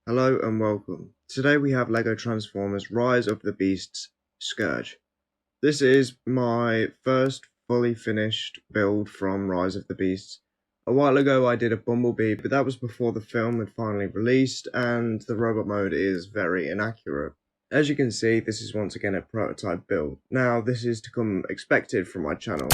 Hello and welcome. Today we have LEGO Transformers Rise of the Beasts Scourge. This is my first fully finished build from Rise of the Beasts. A while ago I did a Bumblebee, but that was before the film had finally released and the robot mode is very inaccurate. As you can see, this is once again a prototype build. Now this is to come expected from my channel.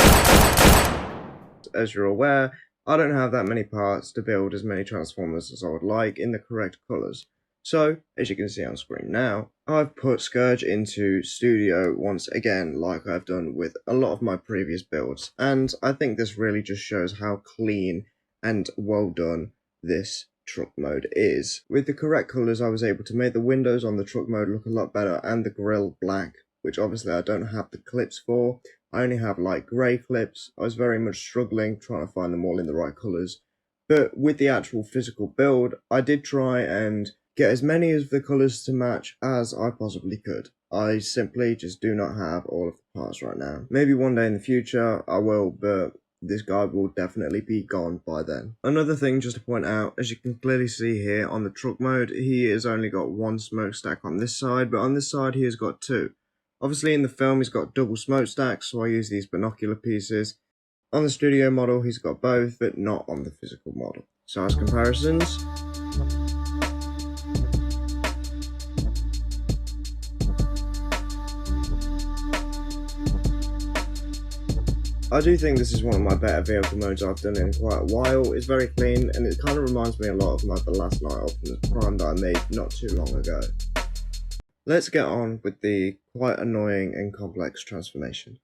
As you're aware, I don't have that many parts to build as many Transformers as I would like in the correct colours. So, as you can see on screen now, I've put Scourge into Studio once again like I've done with a lot of my previous builds, and I think this really just shows how clean and well done this truck mode is. With the correct colours I was able to make the windows on the truck mode look a lot better and the grille black, which obviously I don't have the clips for. I only have light grey clips. I was very much struggling trying to find them all in the right colours. But with the actual physical build, I did try and get as many of the colours to match as I possibly could. I simply just do not have all of the parts right now. Maybe one day in the future I will, but this guide will definitely be gone by then. Another thing just to point out, as you can clearly see here on the truck mode, he has only got one smokestack on this side, but on this side he has got two. Obviously in the film he's got double smokestacks, so I use these binocular pieces. On the studio model he's got both, but not on the physical model. So as comparisons, I do think this is one of my better vehicle modes I've done in quite a while. It's very clean and it kind of reminds me a lot of the last night Optimus Prime that I made not too long ago. Let's get on with the quite annoying and complex transformation.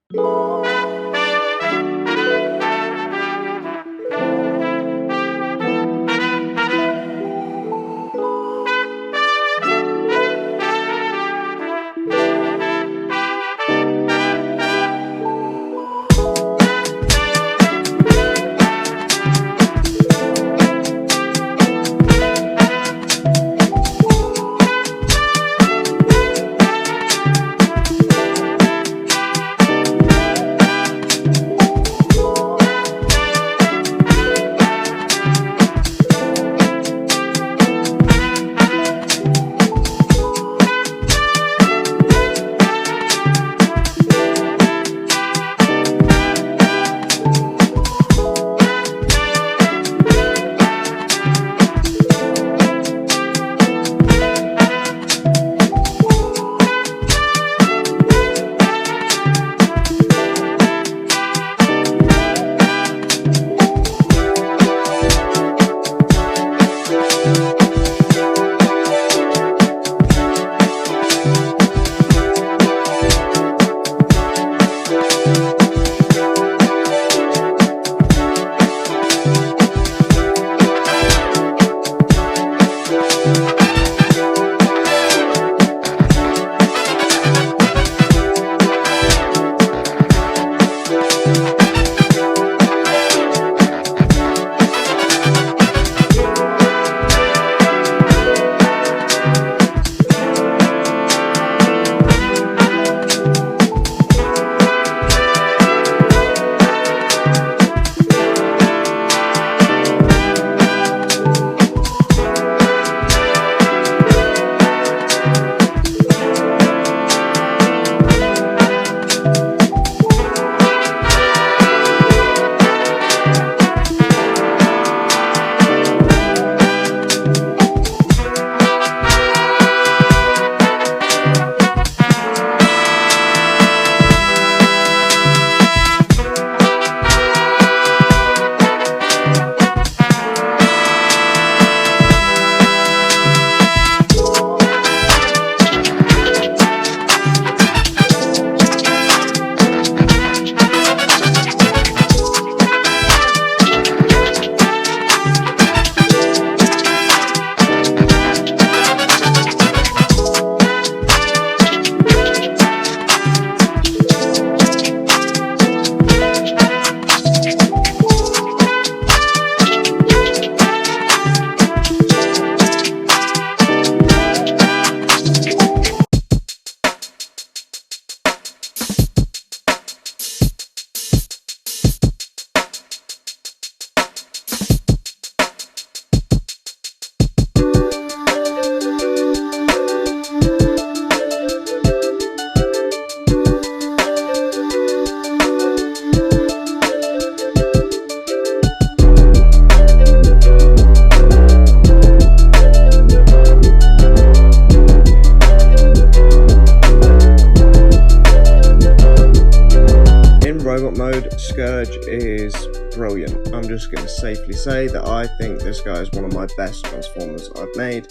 Scourge is brilliant. I'm just going to safely say that I think this guy is one of my best Transformers I've made.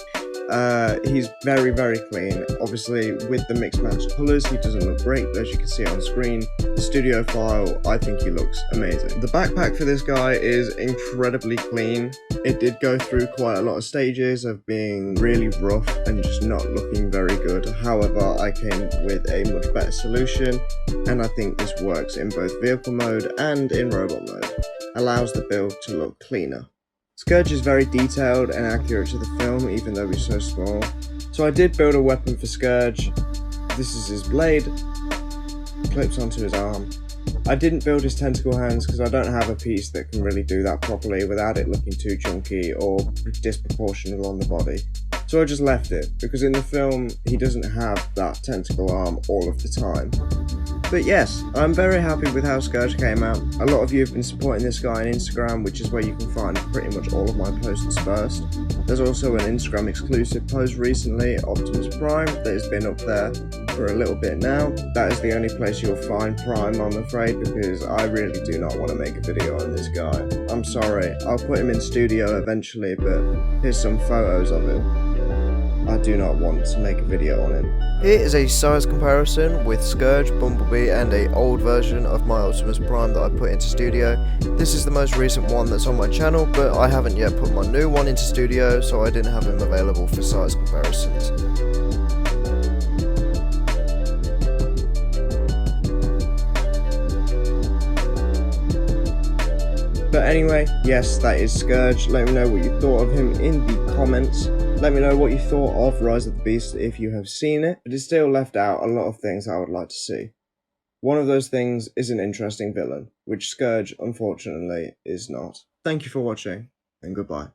He's very, very clean. Obviously, with the mixed match colours, he doesn't look great, but as you can see on screen, the studio file, I think he looks amazing. The backpack for this guy is incredibly clean. It did go through quite a lot of stages of being really rough and just not looking very good. However, I came with a much better solution, and I think this works in both vehicle mode and in robot mode. Allows the build to look cleaner. Scourge is very detailed and accurate to the film, even though he's so small. So I did build a weapon for Scourge. This is his blade, clips onto his arm. I didn't build his tentacle hands because I don't have a piece that can really do that properly without it looking too chunky or disproportionate on the body. So I just left it, because in the film he doesn't have that tentacle arm all of the time. But yes, I'm very happy with how Scourge came out. A lot of you have been supporting this guy on Instagram, which is where you can find pretty much all of my posts first. There's also an Instagram exclusive post recently, Optimus Prime, that has been up there for a little bit now. That is the only place you'll find Prime, I'm afraid, because I really do not want to make a video on this guy. I'm sorry, I'll put him in studio eventually, but here's some photos of him. I do not want to make a video on him. Here is a size comparison with Scourge, Bumblebee and a old version of my Optimus Prime that I put into studio. This is the most recent one that's on my channel, but I haven't yet put my new one into studio, so I didn't have him available for size comparisons. But anyway, yes, that is Scourge. Let me know what you thought of him in the comments. Let me know what you thought of Rise of the Beast if you have seen it, but it still left out a lot of things I would like to see. One of those things is an interesting villain, which Scourge, unfortunately, is not. Thank you for watching, and goodbye.